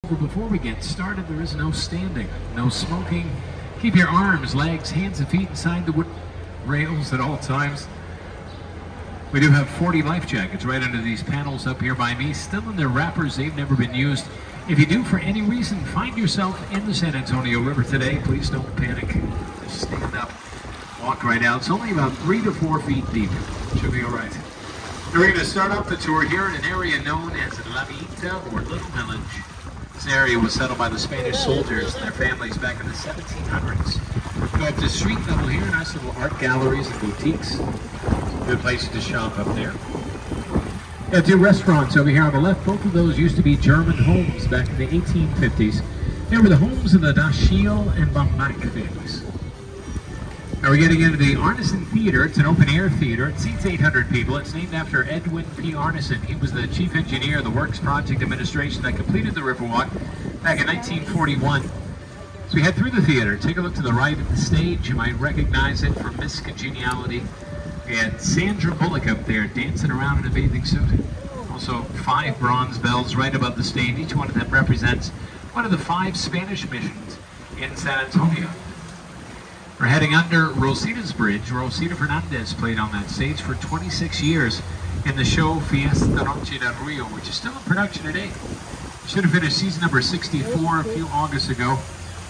But before we get started, there is no standing, no smoking. Keep your arms, legs, hands and feet inside the wood rails at all times. We do have 40 life jackets right under these panels up here by me, still in their wrappers. They've never been used. If you do, for any reason, find yourself in the San Antonio River today, please don't panic. Just stand up, walk right out. It's only about 3 to 4 feet deep. Should be all right. We're going to start off the tour here in an area known as La Villita, or Little Village. This area was settled by the Spanish soldiers and their families back in the 1700s. Go up to street level here, nice little art galleries and boutiques. Good places to shop up there. Got 2 restaurants over here on the left. Both of those used to be German homes back in the 1850s. They were the homes of the Dashiell and Bamback families. Now we're getting into the Arneson Theater. It's an open-air theater. It seats 800 people. It's named after Edwin P. Arneson. He was the chief engineer of the Works Project Administration that completed the Riverwalk back in 1941. So we head through the theater. Take a look to the right at the stage. You might recognize it from Miss Congeniality. We had Sandra Bullock up there dancing around in a bathing suit. Also 5 bronze bells right above the stage. Each one of them represents one of the 5 Spanish missions in San Antonio. We're heading under Rosita's Bridge. Rosita Fernandez played on that stage for 26 years in the show Fiesta Noche del Rio, which is still in production today. Should have finished season number 64 a few Augusts ago.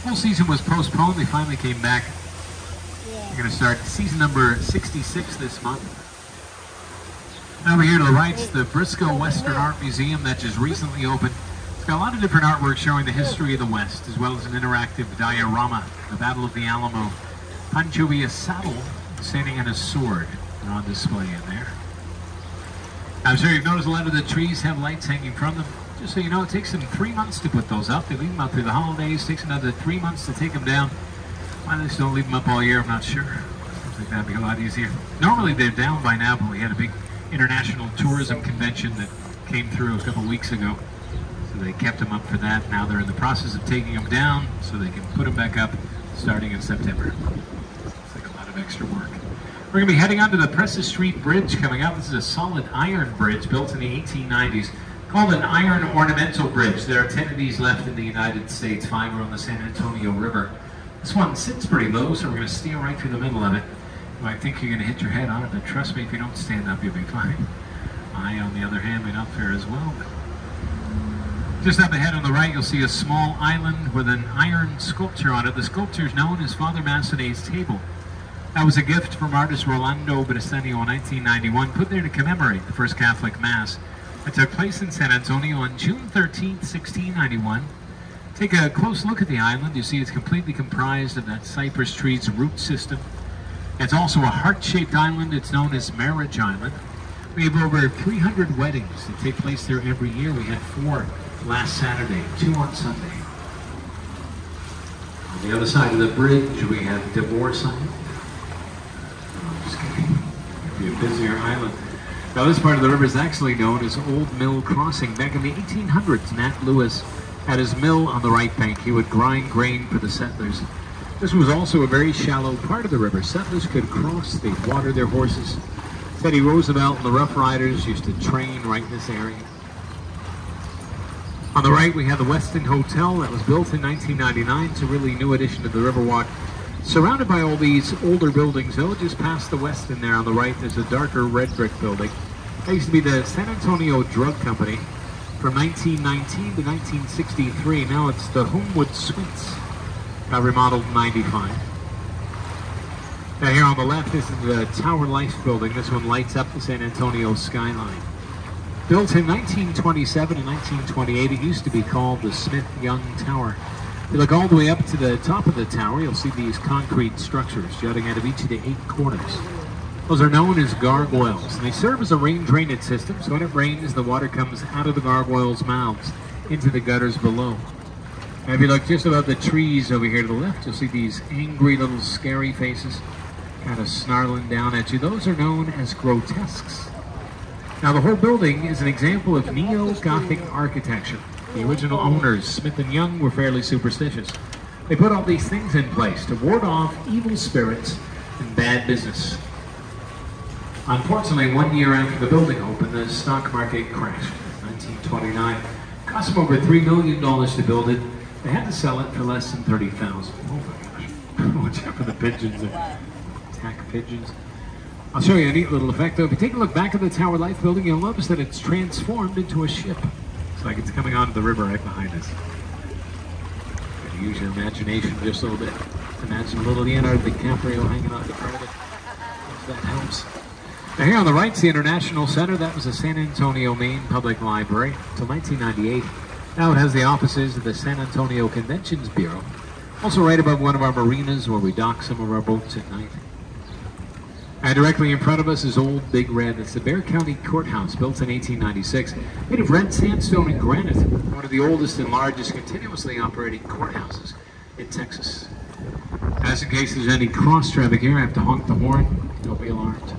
Whole season was postponed. They finally came back. We're going to start season number 66 this month. Over here to the right is the Briscoe Western Art Museum that just recently opened. It's got a lot of different artwork showing the history of the West, as well as an interactive diorama, the Battle of the Alamo. Pancho Villa's saddle standing on his sword are on display in there. I'm sure you've noticed a lot of the trees have lights hanging from them. Just so you know, it takes them 3 months to put those up. They leave them up through the holidays. It takes another 3 months to take them down. Why they just don't leave them up all year, I'm not sure. Seems like that'd be a lot easier. Normally they're down by now, but we had a big international tourism convention that came through a couple weeks ago. So they kept them up for that. Now they're in the process of taking them down so they can put them back up starting in September. Extra work. We're going to be heading onto the Presa Street Bridge coming up. This is a solid iron bridge built in the 1890s, called an iron ornamental bridge. There are 10 of these left in the United States, 5 are on the San Antonio River. This one sits pretty low, so we're going to steer right through the middle of it. You might think you're going to hit your head on it, but trust me, if you don't stand up, you'll be fine. I, on the other hand, may not fare as well. Just up ahead on the right, you'll see a small island with an iron sculpture on it. The sculpture is known as Father Masonet's Table. That was a gift from artist Rolando Briceño in 1991, put there to commemorate the first Catholic Mass. It took place in San Antonio on June 13, 1691. Take a close look at the island. You see it's completely comprised of that cypress tree's root system. It's also a heart-shaped island. It's known as Marriage Island. We have over 300 weddings that take place there every year. We had 4 last Saturday, 2 on Sunday. On the other side of the bridge, we have Divorce Island. Be a busier island. Now this part of the river is actually known as Old Mill Crossing. Back in the 1800s, Nat Lewis had his mill on the right bank. He would grind grain for the settlers. This was also a very shallow part of the river. Settlers could cross, they'd water their horses. Teddy Roosevelt and the Rough Riders used to train right in this area. On the right we have the Westin Hotel that was built in 1999. It's a really new addition to the Riverwalk. Surrounded by all these older buildings, though, just past the Westin there on the right, there's a darker red brick building. That used to be the San Antonio Drug Company from 1919 to 1963. Now it's the Homewood Suites, remodeled in 95. Now here on the left, this is the Tower Life building. This one lights up the San Antonio skyline. Built in 1927 and 1928, it used to be called the Smith-Young Tower. If you look all the way up to the top of the tower, you'll see these concrete structures jutting out of each of the 8 corners. Those are known as gargoyles, and they serve as a rain drainage system, so when it rains, the water comes out of the gargoyles' mouths into the gutters below. Now if you look just above the trees over here to the left, you'll see these angry little scary faces kind of snarling down at you. Those are known as grotesques. Now the whole building is an example of neo-Gothic architecture. The original owners, Smith & Young, were fairly superstitious. They put all these things in place to ward off evil spirits and bad business. Unfortunately, 1 year after the building opened, the stock market crashed. In 1929, Cost them over $3 million to build it. They had to sell it for less than $30,000. Oh my gosh. Watch out for the pigeons and attack pigeons. I'll show you a neat little effect though. If you take a look back at the Tower Life building, you'll notice that it's transformed into a ship. It's like it's coming onto the river right behind us. Use your imagination just a little bit. Imagine a little Leonardo DiCaprio hanging on the front of it. If that helps. Now here on the right's the International Center. That was the San Antonio Main Public Library until 1998. Now it has the offices of the San Antonio Conventions Bureau. Also right above one of our marinas where we dock some of our boats at night. And directly in front of us is Old Big Red. It's the Bexar County Courthouse, built in 1896, made of red sandstone and granite. One of the oldest and largest continuously operating courthouses in Texas. As in case there's any cross traffic here, I have to honk the horn. Don't be alarmed.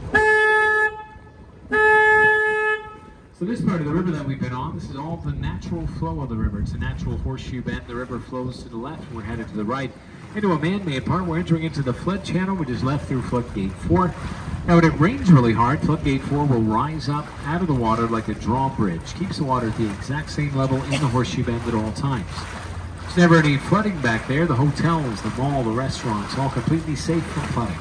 So this part of the river that we've been on, this is all the natural flow of the river. It's a natural horseshoe bend. The river flows to the left, and we're headed to the right into a man-made part. We're entering into the flood channel, which is left through floodgate 4. Now when it rains really hard, floodgate 4 will rise up out of the water like a drawbridge. Keeps the water at the exact same level in the horseshoe bend at all times. There's never any flooding back there. The hotels, the mall, the restaurants, all completely safe from flooding.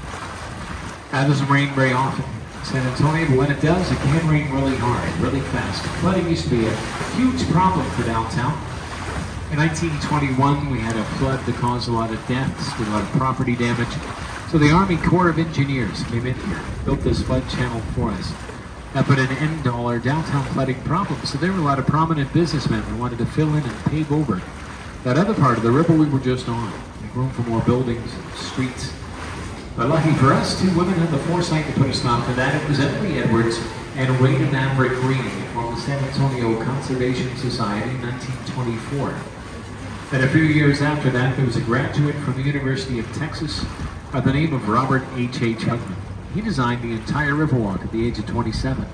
That doesn't rain very often in San Antonio, but when it does, it can rain really hard, really fast. Flooding used to be a huge problem for downtown. In 1921, we had a flood that caused a lot of deaths, did a lot of property damage. So the Army Corps of Engineers came in here, built this flood channel for us. That put an end to all our downtown flooding problems. So there were a lot of prominent businessmen that wanted to fill in and pave over that other part of the river we were just on. Make room for more buildings and streets. But lucky for us, 2 women had the foresight to put a stop to that. It was Emily Edwards and Rita Maverick Green from the San Antonio Conservation Society in 1924. And a few years after that, there was a graduate from the University of Texas by the name of Robert H. Hugman. He designed the entire Riverwalk at the age of 27.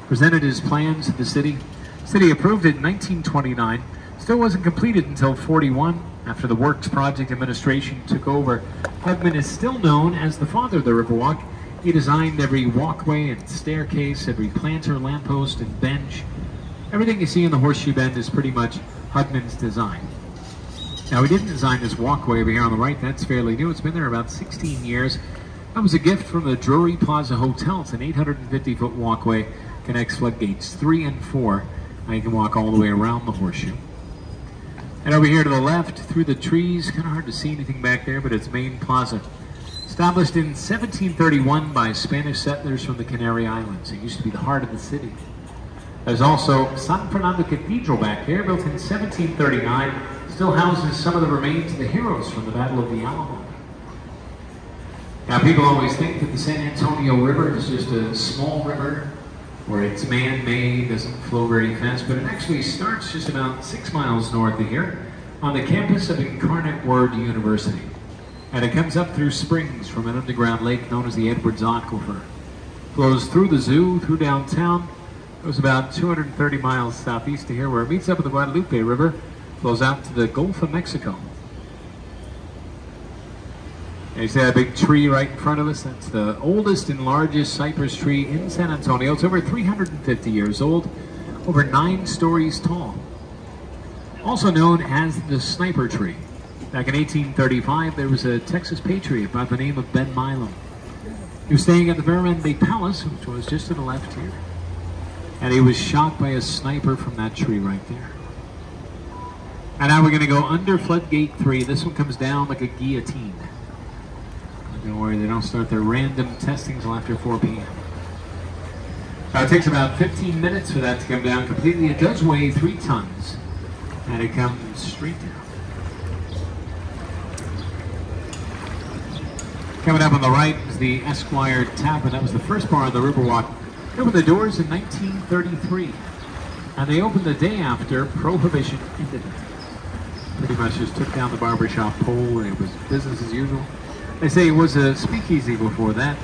Presented his plans to the city. City approved it in 1929. Still wasn't completed until 41. After the Works Project Administration took over, Hugman is still known as the father of the Riverwalk. He designed every walkway and staircase, every planter, lamppost, and bench. Everything you see in the Horseshoe Bend is pretty much Hugman's design. Now, we didn't design this walkway over here on the right. That's fairly new. It's been there about 16 years. That was a gift from the Drury Plaza Hotel. It's an 850-foot walkway, connects floodgates 3 and 4. Now you can walk all the way around the horseshoe. And over here to the left, through the trees, kind of hard to see anything back there, but it's Main Plaza. Established in 1731 by Spanish settlers from the Canary Islands. It used to be the heart of the city. There's also San Fernando Cathedral back there, built in 1739. Still houses some of the remains of the heroes from the Battle of the Alamo. Now, people always think that the San Antonio River is just a small river where it's man-made, doesn't flow very fast, but it actually starts just about 6 miles north of here on the campus of Incarnate Word University. And it comes up through springs from an underground lake known as the Edwards Aquifer. Flows through the zoo, through downtown, goes about 230 miles southeast of here where it meets up with the Guadalupe River, flows out to the Gulf of Mexico. And you see that big tree right in front of us? That's the oldest and largest cypress tree in San Antonio. It's over 350 years old, over 9 stories tall. Also known as the sniper tree. Back in 1835, there was a Texas patriot by the name of Ben Milam. He was staying at the Veramente Palace, which was just to the left here. And he was shot by a sniper from that tree right there. And now we're going to go under floodgate 3. This one comes down like a guillotine. Don't worry, they don't start their random testing until after 4 p.m. Now it takes about 15 minutes for that to come down completely. It does weigh 3 tons. And it comes straight down. Coming up on the right is the Esquire Tavern. That was the first bar on the Riverwalk. They opened the doors in 1933. And they opened the day after Prohibition ended. Pretty much just took down the barbershop pole and it was business as usual. They say it was a speakeasy before that.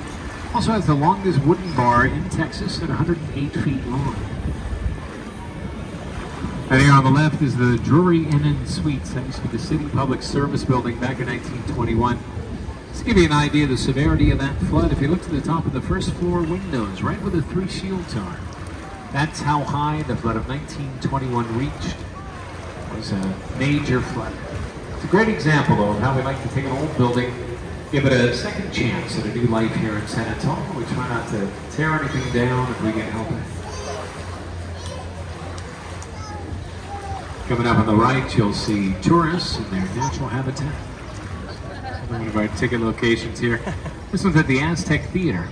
Also has the longest wooden bar in Texas at 108 feet long. And here on the left is the Drury Inn and Suites. That used to be the City Public Service Building back in 1921. Just to give you an idea of the severity of that flood, if you look to the top of the first floor windows, right where the 3 shields are, that's how high the flood of 1921 reached. was a major flood. It's a great example, though, of how we like to take an old building, give it a second chance at a new life here in San Antonio. We try not to tear anything down if we can help it. Coming up on the right, you'll see tourists in their natural habitat. One of our ticket locations here. This one's at the Aztec Theater.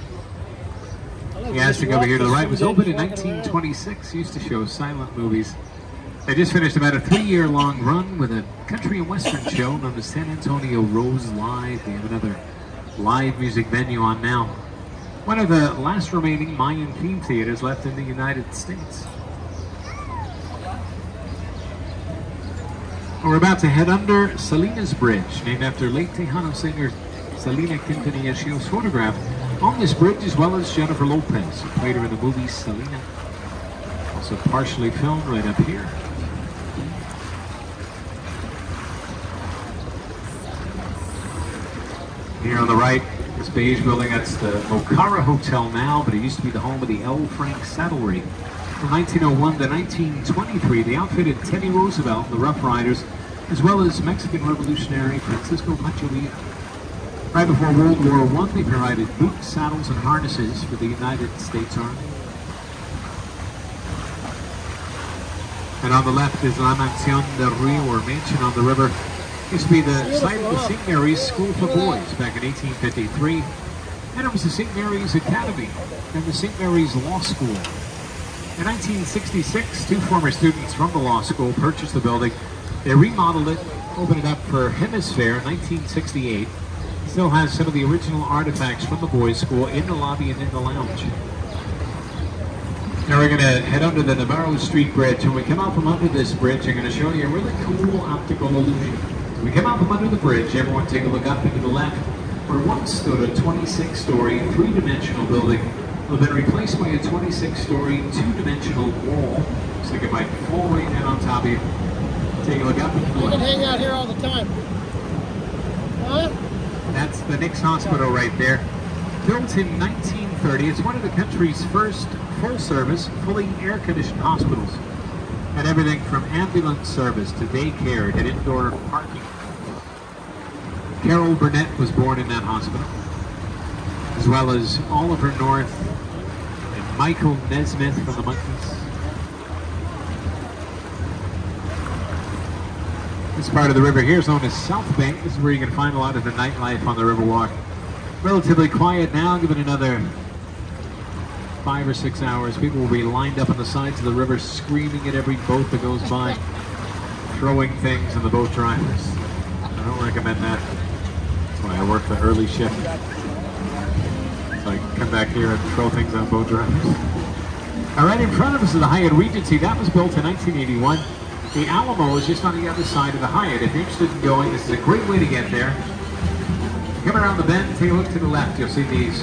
The Aztec over here to the right was opened in 1926. Used to show silent movies. They just finished about a 3-year-long run with a country and western show known as San Antonio Rose Live. They have another live music venue on now. One of the last remaining Mayan theme theaters left in the United States. We're about to head under Salinas Bridge, named after late Tejano singer Selena Quintanilla. She was photographed on this bridge, as well as Jennifer Lopez, who played her in the movie Selena. Also partially filmed right up here. Here on the right, this beige building, that's the Mocara Hotel now, but it used to be the home of the L. Frank Saddlery. From 1901 to 1923, they outfitted Teddy Roosevelt and the Rough Riders, as well as Mexican revolutionary Francisco Pancho Villa. Right before World War I, they provided boots, saddles, and harnesses for the United States Army. And on the left is La Mansión del Río, or Mansion on the River. Used to be the site of the St. Mary's School for Boys back in 1853. And it was the St. Mary's Academy and the St. Mary's Law School. In 1966, 2 former students from the law school purchased the building. They remodeled it, opened it up for Hemisphere in 1968. It still has some of the original artifacts from the boys' school in the lobby and in the lounge. Now we're going to head under the Navarro Street Bridge. When we come out from under this bridge, I'm going to show you a really cool optical illusion. When we come out from under the bridge, everyone take a look up and to the left, where once stood a 26-story, 3-dimensional building. Will have been replaced by a 26-story, 2-dimensional wall. Looks like it might fall right down on top of you. Take a look up. You can hang out here all the time. Huh? That's the Nix Hospital right there. Built in 1930, it's one of the country's first full-service, fully air-conditioned hospitals. Had everything from ambulance service to daycare to indoor parking. Carol Burnett was born in that hospital, as well as Oliver North and Michael Nesmith from the Monkees. This part of the river here is known as South Bank. This is where you can find a lot of the nightlife on the Riverwalk. Relatively quiet now. Give it another 5 or 6 hours. People will be lined up on the sides of the river, screaming at every boat that goes by, throwing things on the boat drivers. I don't recommend that. That's why I work the early shift. So I can come back here and throw things on boat drivers. All right, in front of us is the Hyatt Regency. That was built in 1981. The Alamo is just on the other side of the Hyatt. If you're interested in going, this is a great way to get there. Come around the bend, take a look to the left. You'll see these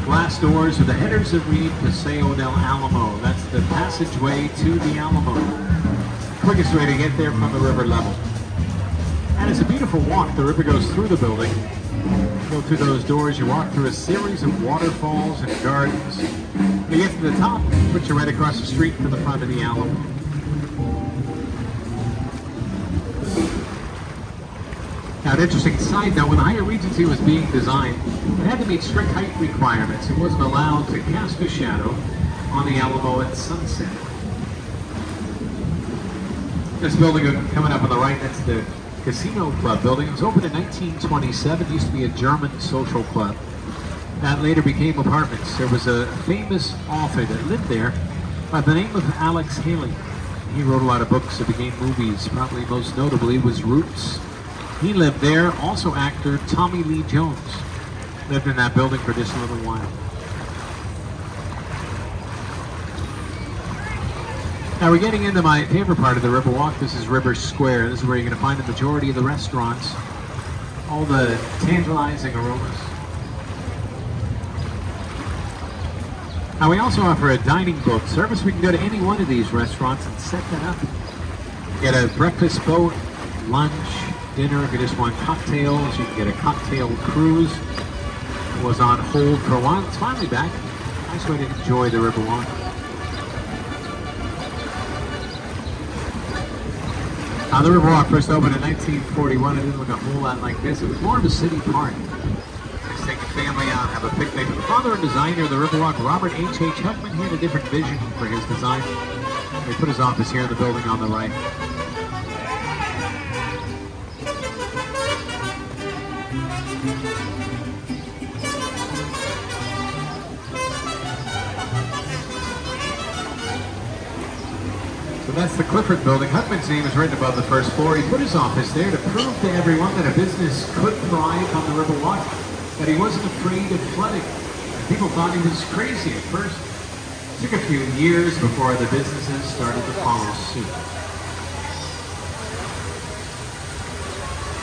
glass doors with the headers that read Paseo del Alamo. That's the passageway to the Alamo. Quickest way to get there from the river level. And it's a beautiful walk. The river goes through the building. You go through those doors, you walk through a series of waterfalls and gardens. When you get to the top, it puts you right across the street to the front of the Alamo. Now, an interesting side note, when the Hyatt Regency was being designed, it had to meet strict height requirements. It wasn't allowed to cast a shadow on the Alamo at sunset. This building coming up on the right, that's the Casino Club building. It was opened in 1927. It used to be a German social club. That later became apartments. There was a famous author that lived there by the name of Alex Haley. He wrote a lot of books that became movies. Probably most notably was Roots. He lived there. Also actor Tommy Lee Jones lived in that building for just a little while. Now we're getting into my favorite part of the Riverwalk. This is River Square. This is where you're going to find the majority of the restaurants. All the tantalizing aromas. Now we also offer a dining boat service. We can go to any one of these restaurants and set that up. Get a breakfast boat, lunch, dinner. If you just want cocktails, you can get a cocktail cruise. It was on hold for a while. It's finally back. Nice way to enjoy the Riverwalk. The Riverwalk first opened in 1941. It didn't look a whole lot like this. It was more of a city park. Just take a family out, have a picnic. The father and designer of the Riverwalk, Robert H. Huckman, he had a different vision for his design. He put his office here in the building on the right. So that's the Clifford building. Huckman's name is written above the first floor. He put his office there to prove to everyone that a business could thrive on the Riverwalk, that he wasn't afraid of flooding. People thought he was crazy at first. It took a few years before the businesses started to follow suit.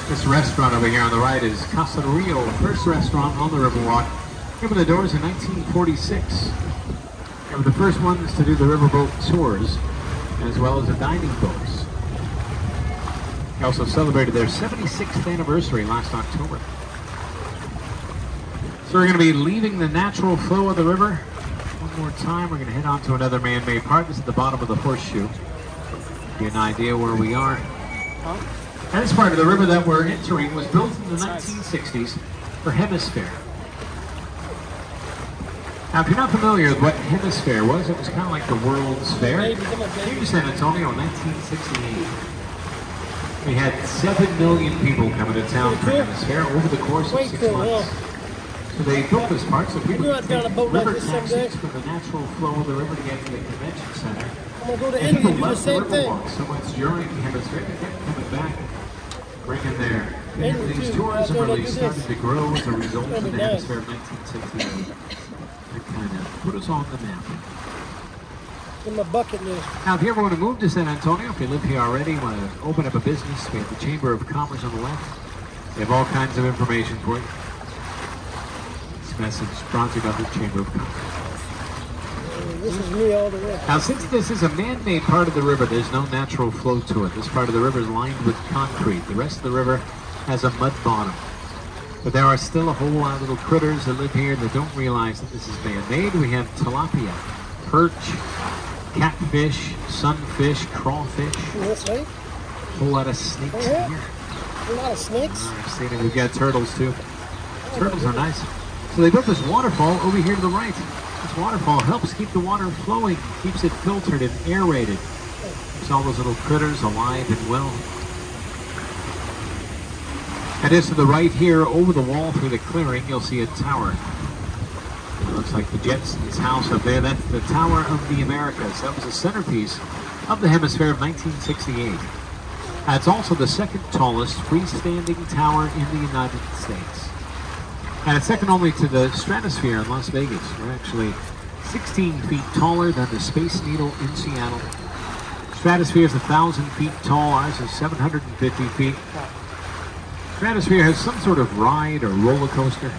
This restaurant over here on the right is Casa Rio, the first restaurant on the Riverwalk. Opened the doors in 1946. They were the first ones to do the riverboat tours, as well as the dining boats. They also celebrated their 76th anniversary last October. So we're going to be leaving the natural flow of the river. One more time, we're going to head on to another man-made part. This is the bottom of the horseshoe. Give you an idea where we are. And this part of the river that we're entering was built in the 1960s for Hemisphere. Now, if you're not familiar with what Hemisphere was, it was kind of like the World's Fair. It came to San Antonio in 1968. We had 7 million people coming to town for Hemisphere over the course of 6 months. So they built this part so people could take river taxis from the natural flow of the river to get to the convention center. I'm going to go to And India people and do the loved the same thing. Riverwalk so much during Hemisphere, they kept coming back, bringing their these too. tourism I'll go really do started this. to grow as a result of the That'd be nice. Hemisphere of 1968. That kind of put us on the map. In my bucket list. Now, if you ever want to move to San Antonio, if you live here already, want to open up a business, we have the Chamber of Commerce on the left. We have all kinds of information for you. This message is brought to you by the Chamber of Commerce. This is me all the way. Now, since this is a man-made part of the river, there's no natural flow to it. This part of the river is lined with concrete. The rest of the river has a mud bottom. But there are still a whole lot of little critters that live here that don't realize that this is man-made. We have tilapia, perch, catfish, sunfish, crawfish. That's right. A whole lot of snakes in here. A lot of snakes. I've seen it. We've got turtles too. Turtles are nice. So they built this waterfall over here to the right. This waterfall helps keep the water flowing, keeps it filtered and aerated. Keeps all those little critters alive and well. And just to the right here, over the wall through the clearing, you'll see a tower. It looks like the Jetsons' house up there. That's the Tower of the Americas. That was the centerpiece of the Hemisphere of 1968. It's also the second tallest freestanding tower in the United States. And it's second only to the Stratosphere in Las Vegas. We're actually 16 feet taller than the Space Needle in Seattle. Stratosphere is 1,000 feet tall. Ours is 750 feet. Stratosphere has some sort of ride or roller coaster,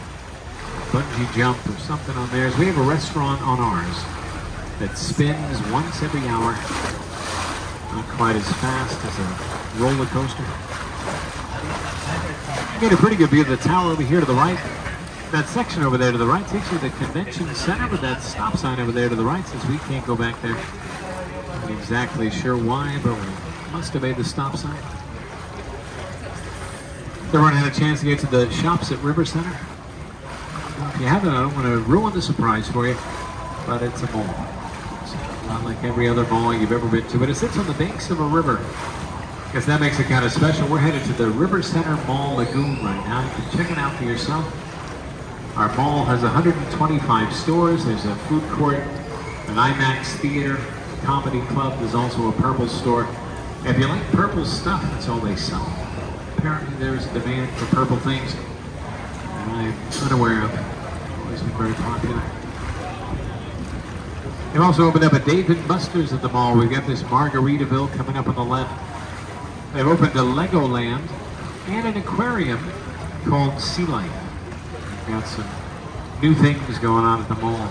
bungee jump or something on theirs. We have a restaurant on ours that spins once every hour. Not quite as fast as a roller coaster. Get a pretty good view of the tower over here to the right. That section over there to the right takes you to the convention center, but that stop sign over there to the right says we can't go back there. Not exactly sure why, but we must have made the stop sign. Everyone had a chance to get to the shops at River Center. If you haven't, I don't want to ruin the surprise for you, but it's a mall. It's not like every other mall you've ever been to, but it sits on the banks of a river. I guess that makes it kind of special. We're headed to the River Center Mall Lagoon right now. You can check it out for yourself. Our mall has 125 stores. There's a food court, an IMAX theater, a comedy club. There's also a Purple store. If you like Purple stuff, that's all they sell. Apparently there's a demand for Purple things that I'm unaware of. Always been very popular. They've also opened up a Dave & Buster's at the mall. We've got this Margaritaville coming up on the left. They've opened a Legoland and an aquarium called Sea Life. We've got some new things going on at the mall.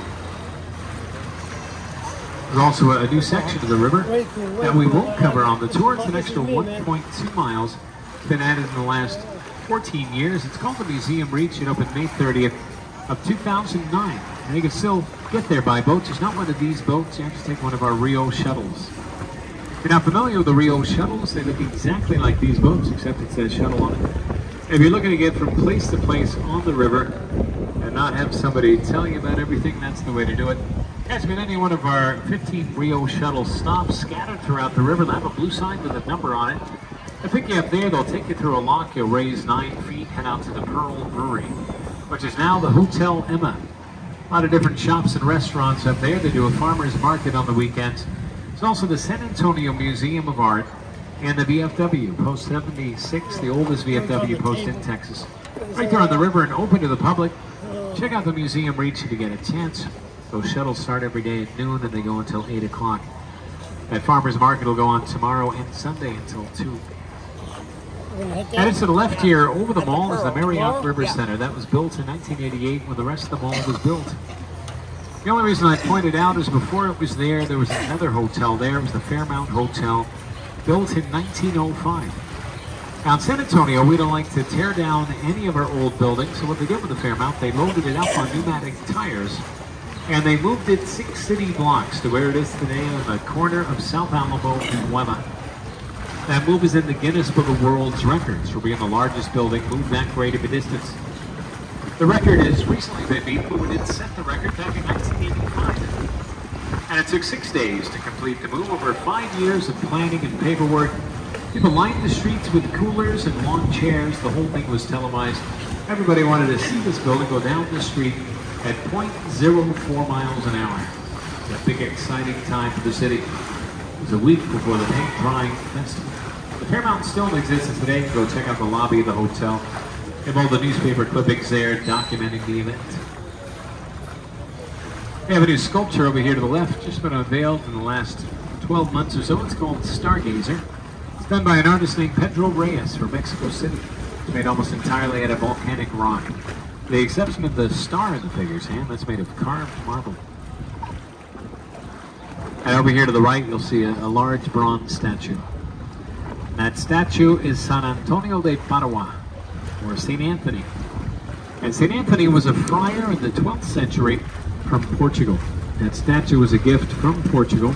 There's also a new section of the river that we won't cover on the tour. It's an extra 1.2 miles. It's been added in the last 14 years. It's called the Museum Reach. It opened May 30th of 2009. And you can still get there by boat. There's not one of these boats. You have to take one of our Rio shuttles. If you're not familiar with the Rio shuttles, they look exactly like these boats, except it says shuttle on it. If you're looking to get from place to place on the river and not have somebody tell you about everything, that's the way to do it. Catch me at any one of our 15 Rio shuttle stops scattered throughout the river. They'll have a blue sign with a number on it. They'll pick you up there, they'll take you through a lock, you'll raise 9 feet, head out to the Pearl Brewery, which is now the Hotel Emma. A lot of different shops and restaurants up there. They do a farmer's market on the weekends. There's also the San Antonio Museum of Art and the VFW, Post 76, the oldest VFW post in Texas. Right there on the river and open to the public. Check out the museum reach if you get a chance. Those shuttles start every day at noon and they go until 8 o'clock. That farmer's market will go on tomorrow and Sunday until 2. Headed to the left here, over the mall, is the Marriott River Center. That was built in 1988 when the rest of the mall was built. The only reason I pointed out is before it was there was another hotel there. It was the Fairmount Hotel, built in 1905. Now in San Antonio, we don't like to tear down any of our old buildings, so what they did with the Fairmount, they loaded it up on pneumatic tires, and they moved it 6 city blocks to where it is today on the corner of South Alamo and Wema. That move is in the Guinness Book of World Records for being the largest building moved that great of a distance. The record has recently been beaten, but we did set the record back in 1985. And it took 6 days to complete the move. Over 5 years of planning and paperwork. People lined the streets with coolers and lawn chairs. The whole thing was televised. Everybody wanted to see this building go down the street at 0.04 miles an hour. It's a big, exciting time for the city. It was a week before the paint drying festival. The Fairmount still in existence today. You can go check out the lobby of the hotel. They have all the newspaper clippings there documenting the event. We have a new sculpture over here to the left, just been unveiled in the last 12 months or so. It's called Stargazer. It's done by an artist named Pedro Reyes from Mexico City. It's made almost entirely out of volcanic rock. With the exception of the star in the figure's hand, that's made of carved marble. And over here to the right, you'll see a large bronze statue. That statue is San Antonio de Padua, or St. Anthony. And St. Anthony was a friar in the 12th century from Portugal. That statue was a gift from Portugal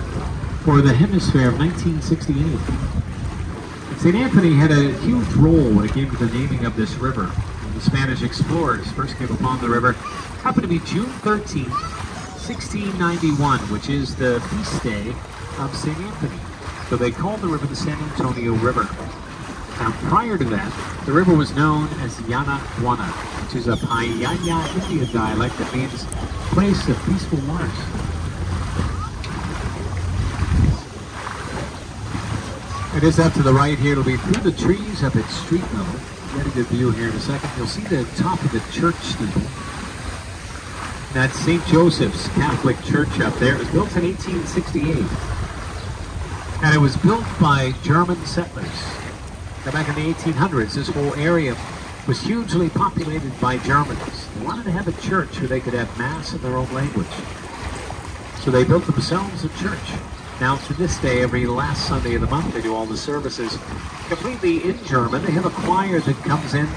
for the hemisphere of 1968. St. Anthony had a huge role when it came to the naming of this river. When the Spanish explorers first came upon the river, it happened to be June 13th, 1691, which is the feast day of St. Anthony. So they called the river the San Antonio River. Now, prior to that, the river was known as Yanaguana, which is a Payaya Indian dialect that means place of peaceful waters. It is up to the right here. It'll be through the trees up at street level. Get a good view here in a second. You'll see the top of the church steeple. That's St. Joseph's Catholic Church up there. It was built in 1868. And it was built by German settlers. Now, back in the 1800s, this whole area was hugely populated by Germans. They wanted to have a church where they could have mass in their own language. So they built themselves a church. Now, to this day, every last Sunday of the month, they do all the services completely in German. They have a choir that comes in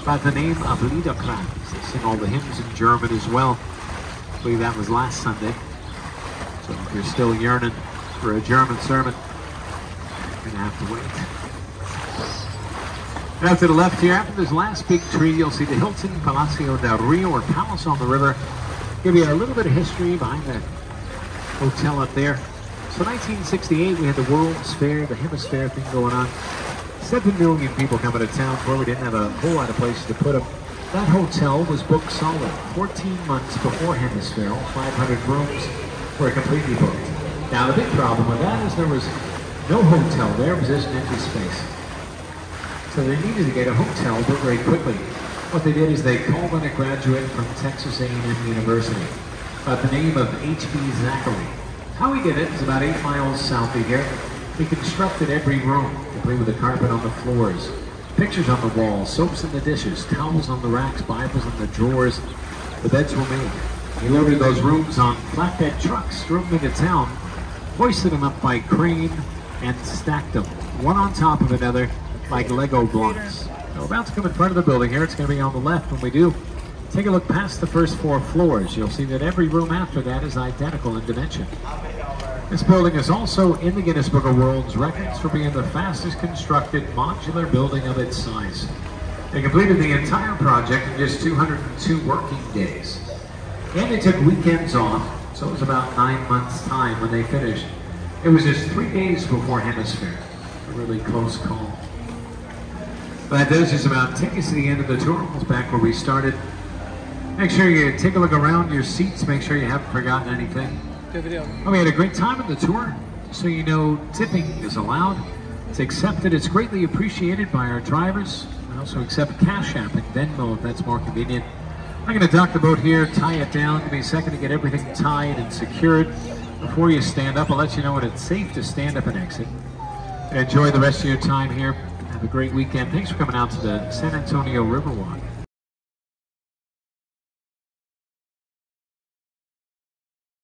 by the name of Liederkranz. They sing all the hymns in German as well. I believe that was last Sunday. So if you're still yearning for a German sermon, you're going to have to wait. And out to the left here, after this last big tree, you'll see the Hilton Palacio del Rio, or Palace on the River. Give you a little bit of history behind that hotel up there. So 1968, we had the World's Fair, the Hemisphere thing going on. 7 million people coming to town where we didn't have a whole lot of places to put them. That hotel was booked solid 14 months before Hemisphere. All 500 rooms were completely booked. Now, the big problem with that is there was no hotel there. It was just an empty space. So they needed to get a hotel built very quickly. What they did is they called in a graduate from Texas A&M University by the name of H.B. Zachary. How he did it is about 8 miles south of here. He constructed every room, complete with a carpet on the floors, pictures on the walls, soaps in the dishes, towels on the racks, Bibles in the drawers. The beds were made. He loaded those rooms on flatbed trucks, drove them into town, hoisted them up by crane, and stacked them, one on top of another, like Lego blocks. We're about to come in front of the building here. It's going to be on the left when we do. Take a look past the first 4 floors. You'll see that every room after that is identical in dimension. This building is also in the Guinness Book of World Records for being the fastest constructed modular building of its size. They completed the entire project in just 202 working days. And they took weekends off, so it was about 9 months' time when they finished. It was just 3 days before Hemisphere. A really close call. But that does just about take us to the end of the tour. Almost back where we started. Make sure you take a look around your seats. Make sure you haven't forgotten anything. Good video. Well, we had a great time on the tour. So you know, tipping is allowed. It's accepted. It's greatly appreciated by our drivers. We also accept Cash App and Venmo if that's more convenient. I'm going to dock the boat here, tie it down. Give me a second to get everything tied and secured. Before you stand up, I'll let you know when it's safe to stand up and exit. Enjoy the rest of your time here. Have a great weekend. Thanks for coming out to the San Antonio Riverwalk.